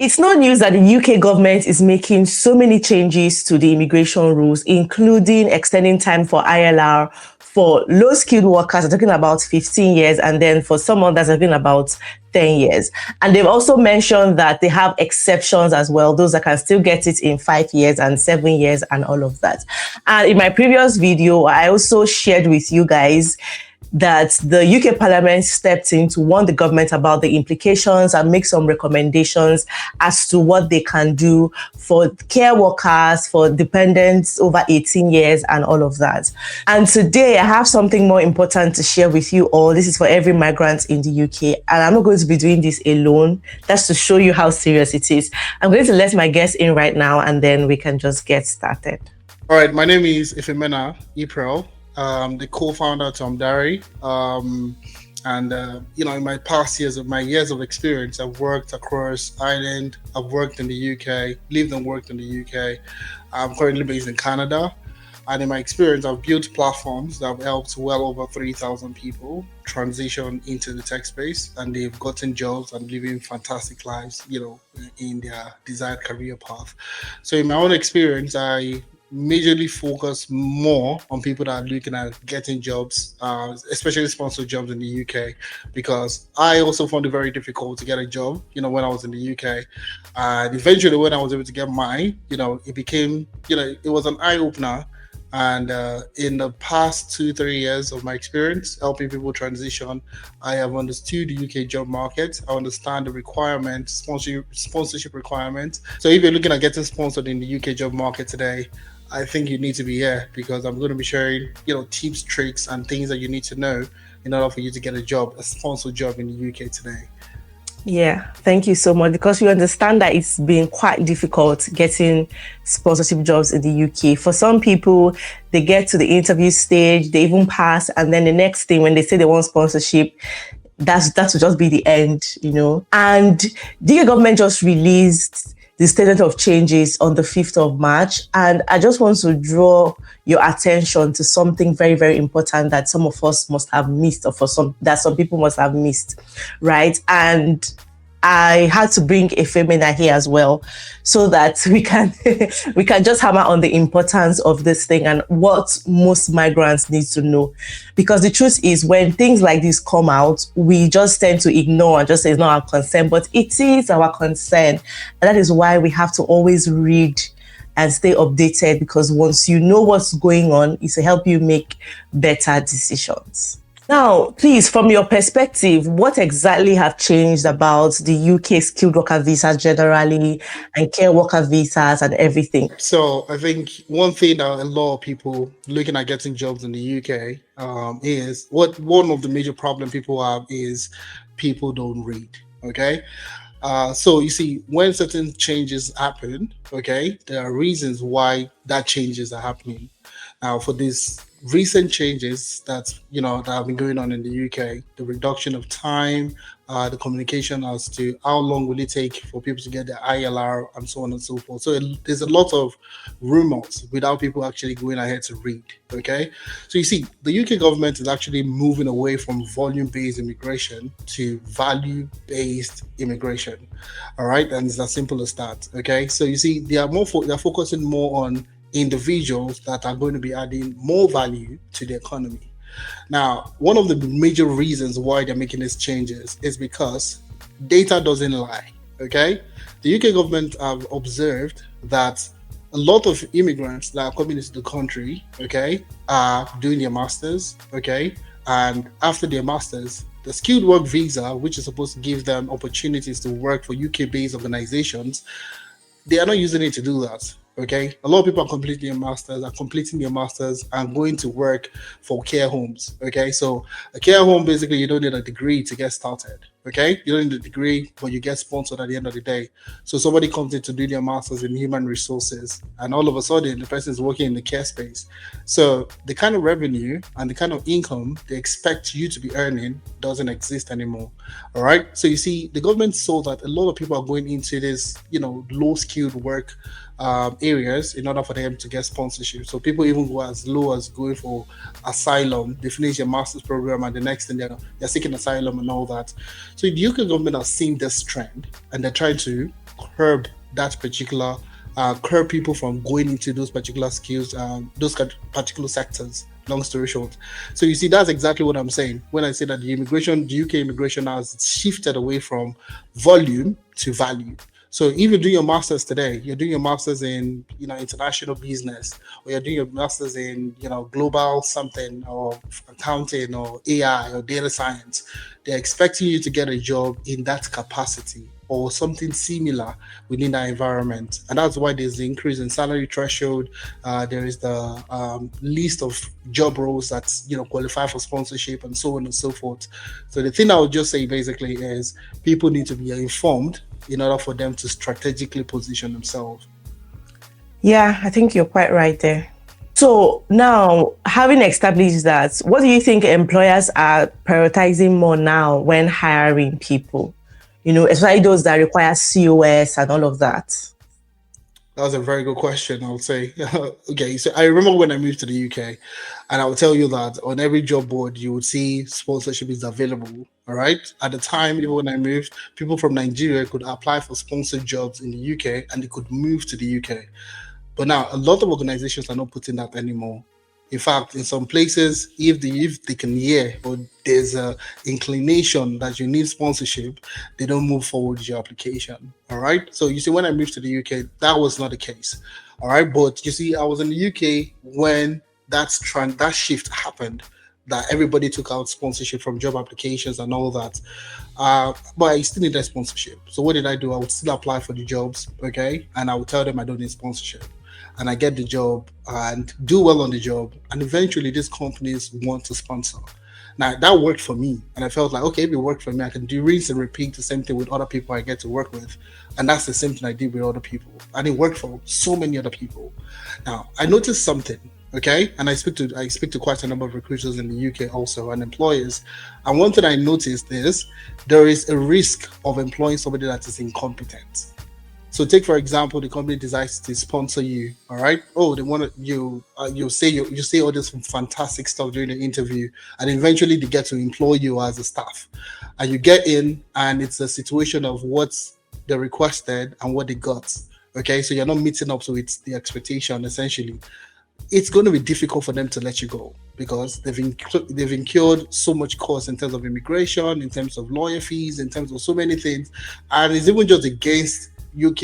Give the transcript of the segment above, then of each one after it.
It's no news that the UK government is making so many changes to the immigration rules, including extending time for ILR for low-skilled workers, they're talking about 15 years, and then for some others, they're talking about 10 years. And they've also mentioned that they have exceptions as well, those that can still get it in 5 years and 7 years and all of that. And in my previous video, I also shared with you guys that the UK Parliament stepped in to warn the government about the implications and make some recommendations as to what they can do for care workers, for dependents over 18 years and all of that. And today I have something more important to share with you all. This is for every migrant in the UK, and I'm not going to be doing this alone. That's to show you how serious it is. I'm going to let my guest in right now, and then we can just get started. All right, my name is Ifemena Iprel. The co-founder of Tom Dairy, and in my past years of experience, I've worked across Ireland. I've worked in the UK, lived and worked in the UK. I'm currently based in Canada, and in my experience, I've built platforms that have helped well over 3,000 people transition into the tech space, and they've gotten jobs and living fantastic lives, in their desired career path. So in my own experience, I majorly focus more on people that are looking at getting jobs, especially sponsored jobs in the UK, because I also found it very difficult to get a job, when I was in the UK. And eventually when I was able to get mine, it became, it was an eye-opener. And in the past 2-3 years of my experience helping people transition, I have understood the UK job market. I understand the requirements, sponsorship requirements. So if you're looking at getting sponsored in the UK job market today, I think you need to be here, because I'm going to be sharing, tips, tricks, and things that you need to know in order for you to get a sponsored job in the UK today. Yeah, thank you so much, because you understand that it's been quite difficult getting sponsorship jobs in the UK. For some people, they get to the interview stage, they even pass, and then the next thing when they say they want sponsorship, that will just be the end, And the UK government just released the statement of changes on the 5th of March. And I just want to draw your attention to something very, very important that some of us must have missed, or some people must have missed, right? And I had to bring Ifemena here as well, so that we can just hammer on the importance of this thing and what most migrants need to know. Because the truth is, when things like this come out, we just tend to ignore and just say it's not our concern, but it is our concern. And that is why we have to always read and stay updated, because once you know what's going on, it's to help you make better decisions. Now, please, from your perspective, what exactly have changed about the UK skilled worker visas generally and care worker visas and everything? So I think one thing that a lot of people looking at getting jobs in the UK is one of the major problem people have is people don't read. Okay. So you see, when certain changes happen, okay, there are reasons why that changes are happening. Now, for these recent changes that have been going on in the UK, the reduction of time, the communication as to how long will it take for people to get their ILR and so on and so forth. So there's a lot of rumors without people actually going ahead to read. Okay, so you see, the UK government is actually moving away from volume-based immigration to value-based immigration. All right, and it's as simple as that. Okay, so you see, they're focusing more on individuals that are going to be adding more value to the economy. Now, one of the major reasons why they're making these changes is because data doesn't lie. Okay, the UK government have observed that a lot of immigrants that are coming into the country, okay, are doing their masters, okay, and after their masters, the skilled work visa, which is supposed to give them opportunities to work for UK-based organizations, they are not using it to do that. Okay, a lot of people are completing their masters and going to work for care homes. Okay, so a care home, basically, you don't need a degree to get started. Okay, you don't need a degree, but you get sponsored at the end of the day. So somebody comes in to do their masters in human resources, and all of a sudden the person is working in the care space. So the kind of revenue and the kind of income they expect you to be earning doesn't exist anymore. All right, so you see, the government saw that a lot of people are going into this, low skilled work areas in order for them to get sponsorship. So people even go as low as going for asylum. They finish their master's program and the next thing they're seeking asylum and all that. So the UK government has seen this trend, and they're trying to curb that particular curb people from going into those particular skills, those particular sectors. Long story short, so you see, that's exactly what I'm saying when I say that the UK immigration has shifted away from volume to value. So if you're doing your masters today, you're doing your masters in international business, or you're doing your masters in global something, or accounting, or AI, or data science. They're expecting you to get a job in that capacity or something similar within that environment, and that's why there's the increase in salary threshold. There is the list of job roles that qualify for sponsorship, and so on and so forth. So the thing I would just say basically is people need to be informed in order for them to strategically position themselves. Yeah, I think you're quite right there. So now, having established that, what do you think employers are prioritizing more now when hiring people? Especially those that require COS and all of that. That was a very good question, I would say. Okay, so I remember when I moved to the UK, and I will tell you that on every job board, you would see sponsorship is available. All right. At the time, even when I moved, people from Nigeria could apply for sponsored jobs in the UK, and they could move to the UK. But now, a lot of organizations are not putting that anymore. In fact, in some places, if they can hear or there's a inclination that you need sponsorship, they don't move forward with your application. All right. So you see, when I moved to the UK, that was not the case. All right. But you see, I was in the UK when that shift happened, that everybody took out sponsorship from job applications and all that. But I still needed sponsorship. So what did I do? I would still apply for the jobs, okay? And I would tell them I don't need sponsorship. And I get the job and do well on the job. And eventually these companies want to sponsor. Now that worked for me. And I felt like, okay, if it worked for me, I can do rinse and repeat the same thing with other people I get to work with. And that's the same thing I did with other people. And it worked for so many other people. Now I noticed something. Okay, and I speak to quite a number of recruiters in the UK also, and employers. And one thing I noticed is there is a risk of employing somebody that is incompetent. So take, for example, the company decides to sponsor you. All right. Oh, they want you say all this fantastic stuff during the interview, and eventually they get to employ you as a staff. And you get in, and it's a situation of what they requested and what they got. Okay, so you're not meeting up to the expectation essentially. It's going to be difficult for them to let you go because they've incurred so much cost in terms of immigration, in terms of lawyer fees, in terms of so many things, and it's even just against UK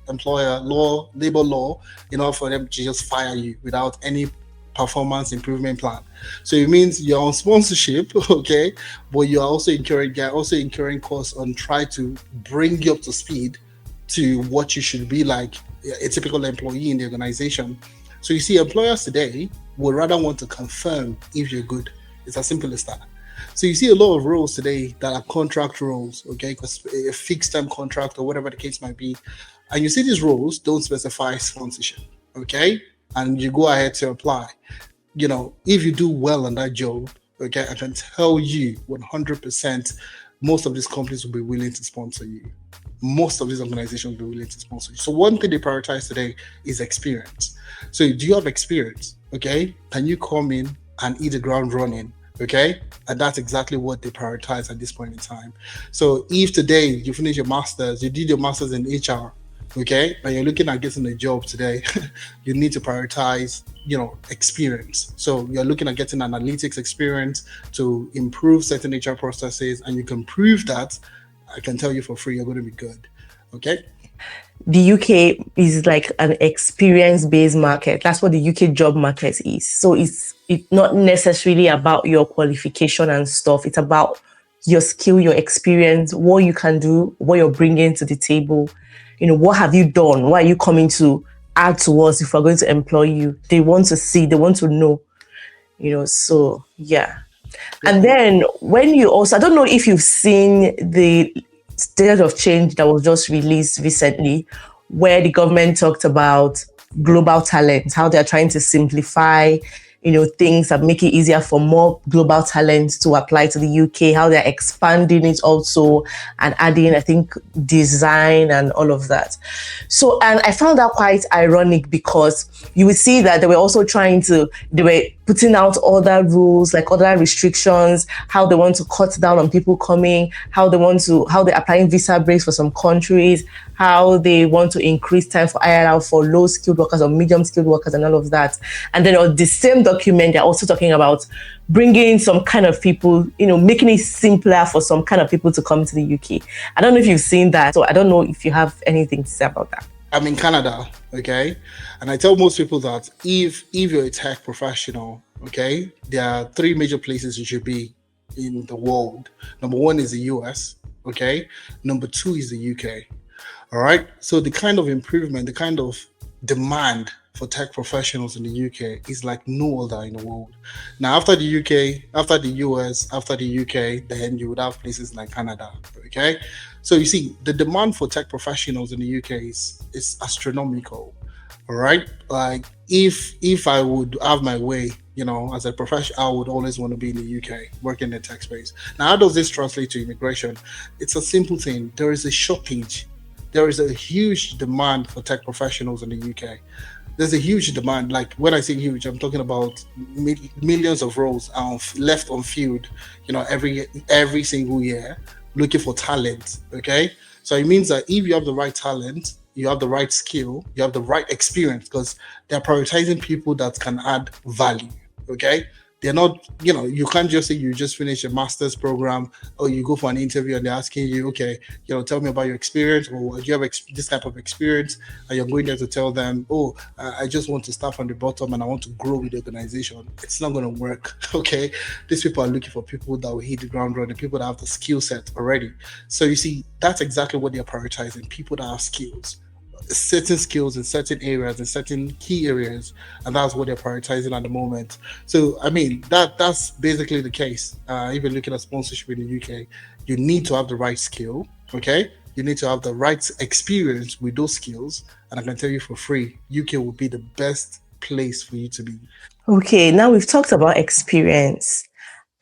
employer law, labor law, for them to just fire you without any performance improvement plan. So it means you're on sponsorship, okay, but you're also incurring costs on try to bring you up to speed to what you should be like a typical employee in the organization. So you see, employers today would rather want to confirm if you're good. It's as simple as that. So you see a lot of roles today that are contract roles, okay, because a fixed term contract or whatever the case might be. And you see these roles don't specify sponsorship, okay? And you go ahead to apply. If you do well on that job, okay, I can tell you 100% most of these companies will be willing to sponsor you. Most of these organizations will be willing to sponsor you. So one thing they prioritize today is experience. So do you have experience? Okay. Can you come in and hit the ground running? Okay. And that's exactly what they prioritize at this point in time. So if today you finish your master's, you did your master's in HR, okay, and you're looking at getting a job today, you need to prioritize, experience. So you're looking at getting analytics experience to improve certain HR processes, and you can prove that. I can tell you for free, you're going to be good. Okay. The UK is like an experience-based market. That's what the UK job market is. So it's not necessarily about your qualification and stuff. It's about your skill, your experience, what you can do, what you're bringing to the table. What have you done? What are you coming to add to us if we're going to employ you? They want to see, they want to know, so yeah. And then when you also, I don't know if you've seen the state of change that was just released recently, where the government talked about global talent, how they're trying to simplify, things and make it easier for more global talents to apply to the UK, how they're expanding it also and adding, I think, design and all of that. So, and I found that quite ironic because you would see that they were also they were putting out other rules, like other restrictions, how they want to cut down on people coming, how they're applying visa breaks for some countries, how they want to increase time for IRL for low skilled workers or medium skilled workers and all of that. And then on the same document, they're also talking about bringing some kind of people, making it simpler for some kind of people to come to the UK. I don't know if you've seen that. So I don't know if you have anything to say about that. I'm in Canada, okay? And I tell most people that if you're a tech professional, okay, there are three major places you should be in the world. Number one is the US, okay? Number two is the UK, all right? So the kind of improvement, the kind of demand for tech professionals in the UK is like no other in the world. Now, after the UK, after the US, after the UK, then you would have places like Canada, okay? So you see, the demand for tech professionals in the UK is astronomical, all right? Like if I would have my way, as a professional, I would always want to be in the UK, working in the tech space. Now, how does this translate to immigration? It's a simple thing. There is a shortage. There is a huge demand for tech professionals in the UK. There's a huge demand. Like when I say huge, I'm talking about millions of roles are left unfilled, every single year, looking for talent. Okay, so it means that if you have the right talent, you have the right skill, you have the right experience, because they're prioritizing people that can add value. Okay, they're not, you can't just say you just finish a master's program or you go for an interview and they're asking you, okay, tell me about your experience, or do you have this type of experience? And you're going there to tell them, oh, I just want to start from the bottom and I want to grow with the organization. It's not going to work. Okay, these people are looking for people that will hit the ground running, people that have the skill set already. So you see, that's exactly what they're prioritizing, people that have certain skills in certain areas, in certain key areas, and that's what they're prioritizing at the moment. So I mean, that's basically the case. Even looking at sponsorship in the UK, you need to have the right skill, okay? You need to have the right experience with those skills, and I can tell you for free, UK will be the best place for you to be. Okay, now we've talked about experience.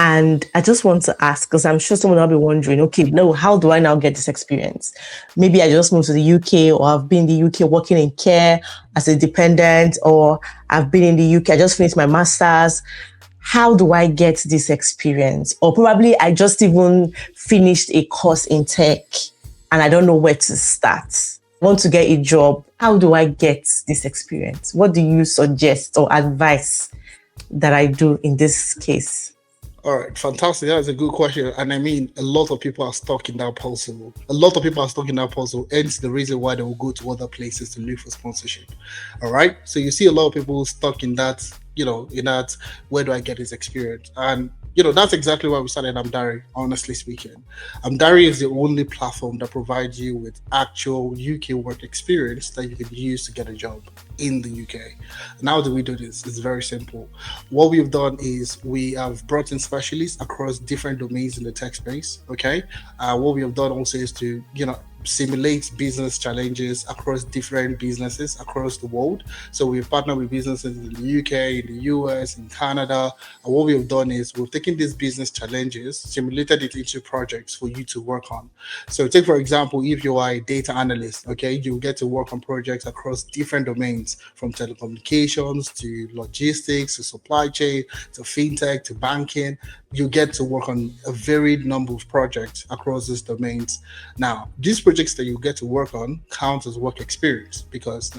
And I just want to ask, because I'm sure someone will be wondering, okay, no, how do I now get this experience? Maybe I just moved to the UK, or I've been in the UK working in care as a dependent, or I've been in the UK, I just finished my master's. How do I get this experience? Or probably I just even finished a course in tech and I don't know where to start. I want to get a job. How do I get this experience? What do you suggest or advise that I do in this case? All right, fantastic. That is a good question. And I mean, a lot of people are stuck in that puzzle. Hence the reason why they will go to other places to look for sponsorship. All right. So you see a lot of people stuck in that, where do I get this experience? And that's exactly why we started Amdari, honestly speaking. Amdari is the only platform that provides you with actual UK work experience that you can use to get a job in the UK. And how do we do this? It's very simple. What we've done is we have brought in specialists across different domains in the tech space, okay? What we have done also is to, simulate business challenges across different businesses across the world. So we've partnered with businesses in the UK, in the US, in Canada. And what we've done is we've taken these business challenges, simulated it into projects for you to work on. So take, for example, if you are a data analyst, okay, you get to work on projects across different domains, from telecommunications to logistics to supply chain to fintech to banking. You get to work on a varied number of projects across these domains. Now, these projects that you get to work on count as work experience, because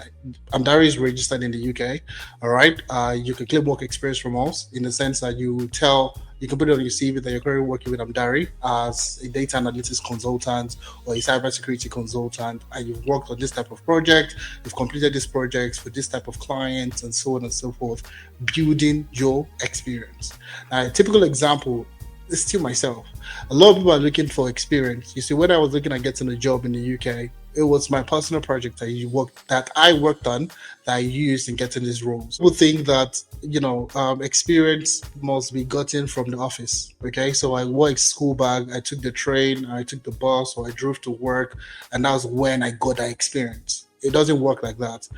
Amdari is registered in the UK. All right, you can claim work experience from us in the sense that you can put it on your CV that you're currently working with Amdari as a data analytics consultant or a cybersecurity consultant, and you've worked on this type of project, you've completed these projects for this type of clients, and so on and so forth, building your experience. Now, a typical example is still myself. A lot of people are looking for experience. You see, when I was looking at getting a job in the UK, it was my personal project that I worked on that I used in getting these roles. People think that experience must be gotten from the office. Okay, so I wore a school bag, I took the train, I took the bus, or I drove to work, and that's when I got that experience. It doesn't work like that.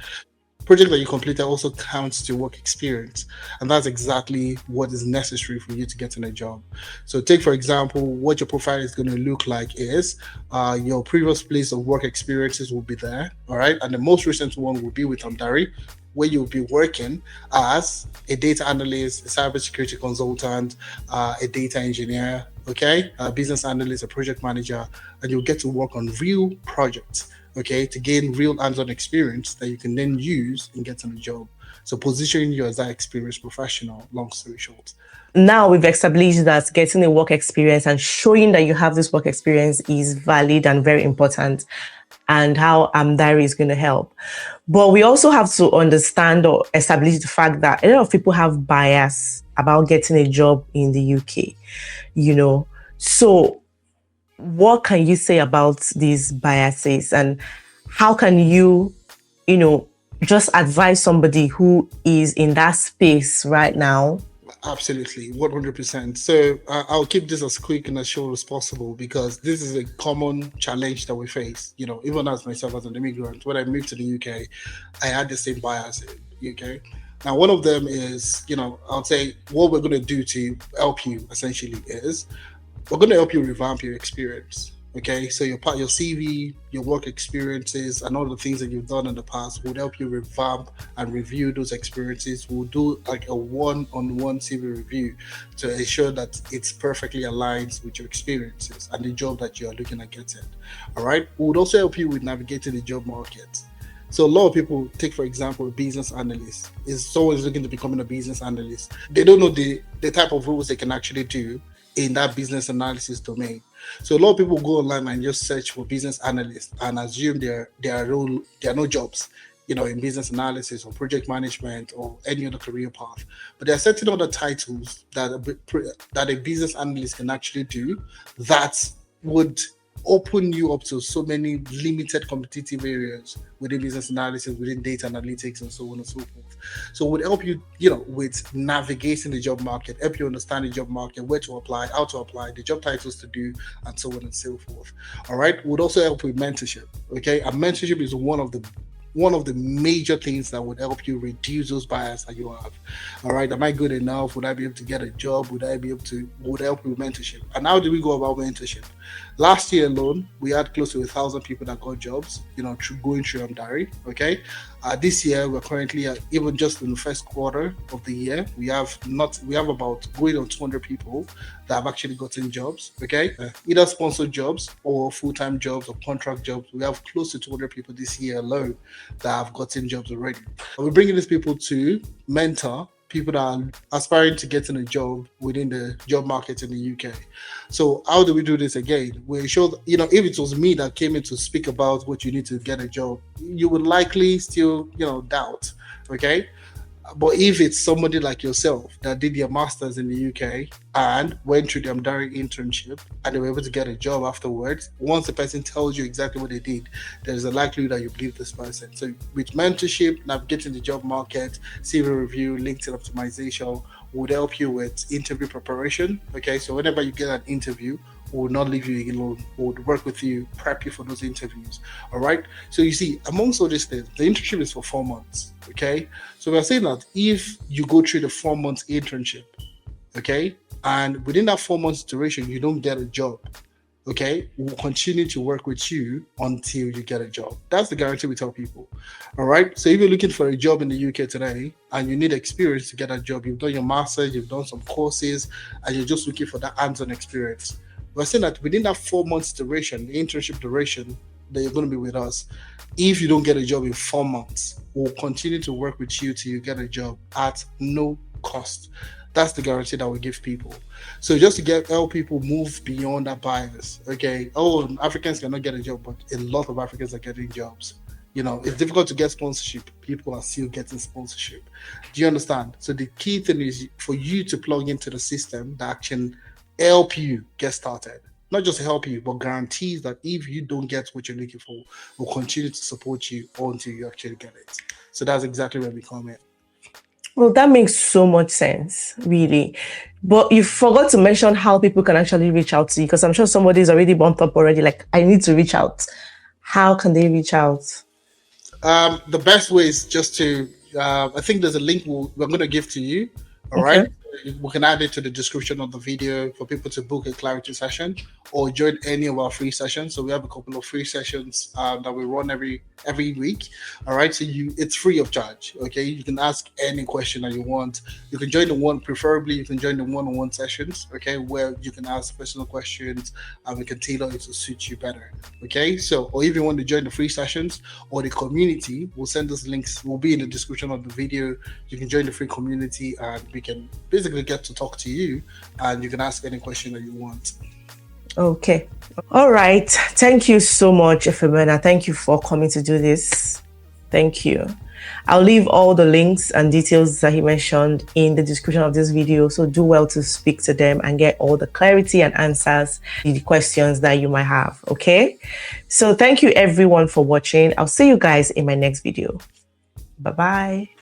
Project that you completed also counts to work experience, and that's exactly what is necessary for you to get in a job. So take, for example, what your profile is going to look like is your previous place of work experiences will be there, all right, and the most recent one will be with Amdari. where you'll be working as a data analyst, a cybersecurity consultant, a data engineer, okay, a business analyst, a project manager, and you'll get to work on real projects, okay, to gain real hands-on experience that you can then use in getting a job. So positioning you as that experienced professional, long story short. Now we've established that getting a work experience and showing that you have this work experience is valid and very important, and how diary is going to help. But we also have to understand or establish the fact that a lot of people have bias about getting a job in the UK, So what can you say about these biases, and how can you, just advise somebody who is in that space right now? Absolutely, 100%. So I'll keep this as quick and as short as possible, because this is a common challenge that we face. Even as myself as an immigrant, when I moved to the UK, I had the same bias in UK. Now, one of them is, I'll say what we're going to do to help you essentially is we're going to help you revamp your experience. Okay, so your CV, your work experiences, and all the things that you've done in the past would help you revamp and review those experiences. We'll do like a one-on-one CV review to ensure that it's perfectly aligned with your experiences and the job that you are looking at getting. All right, we would also help you with navigating the job market. So a lot of people take, for example, a business analyst. Is someone is looking to becoming a business analyst. They don't know the type of roles they can actually do in that business analysis domain. So a lot of people go online and just search for business analysts and assume there are no jobs, in business analysis or project management or any other career path. But there are certain other titles that a business analyst can actually do that would open you up to so many limited competitive areas within business analysis, within data analytics, and so on and so forth. So it would help you, with navigating the job market, help you understand the job market, where to apply, how to apply, the job titles to do, and so on and so forth. All right. It would also help with mentorship. Okay. And mentorship is one of the major things that would help you reduce those bias that you have. All right, am I good enough? Would I be able to get a job? Would help you with mentorship? And how do we go about mentorship? Last year alone, we had close to 1,000 people that got jobs, going through diary. Okay, this year we're currently even just in the first quarter of the year, we have about going on 200 people that have actually gotten jobs. Okay, either sponsored jobs or full-time jobs or contract jobs. We have close to 200 people this year alone that have gotten jobs already. And we're bringing these people to mentor people that are aspiring to getting a job within the job market in the UK. So how do we do this again? We show, if it was me that came in to speak about what you need to get a job, you would likely still, doubt. Okay. But if it's somebody like yourself that did their masters in the UK and went through the direct internship and they were able to get a job afterwards, once the person tells you exactly what they did, there's a likelihood that you believe this person. So with mentorship, navigating the job market, CV review, LinkedIn optimization would help you with interview preparation. Okay, so whenever you get an interview, we will not leave you alone. We would work with you, prep you for those interviews. All right. So you see, amongst all these things, the internship is for 4 months. Okay. So we're saying that if you go through the 4 months internship, okay, and within that 4 months duration, you don't get a job, okay, we'll continue to work with you until you get a job. That's the guarantee we tell people. All right. So if you're looking for a job in the UK today and you need experience to get a job, you've done your master's, you've done some courses, and you're just looking for that hands-on experience, we're saying that within that 4 months duration, the internship duration that you're going to be with us, if you don't get a job in 4 months, we'll continue to work with you till you get a job at no cost. That's the guarantee that we give people. So just to help people move beyond that bias. Okay, Africans cannot get a job, but a lot of Africans are getting jobs. It's difficult to get sponsorship. People are still getting sponsorship. Do you understand? So the key thing is for you to plug into the system that can help you get started. Not just help you, but guarantees that if you don't get what you're looking for, we'll continue to support you until you actually get it. So that's exactly where we come in. Well, that makes so much sense, really. But you forgot to mention how people can actually reach out to you, because I'm sure somebody's already bumped up already, like, I need to reach out. How can they reach out? The best way is just to, I think there's a link we're going to give to you. All right. We can add it to the description of the video for people to book a clarity session, or join any of our free sessions. So we have a couple of free sessions that we run every week. All right, so it's free of charge. Okay, you can ask any question that you want. You can join the one, preferably you can join the one-on-one sessions. Okay, where you can ask personal questions and we can tailor it to suit you better. Okay, so or if you want to join the free sessions or the community, we'll send those links. Will be in the description of the video. You can join the free community and we can basically get to talk to you and you can ask any question that you want. Okay. All right. Thank you so much, Efemena. Thank you for coming to do this. Thank you. I'll leave all the links and details that he mentioned in the description of this video. So do well to speak to them and get all the clarity and answers to the questions that you might have. Okay. So thank you everyone for watching. I'll see you guys in my next video. Bye-bye.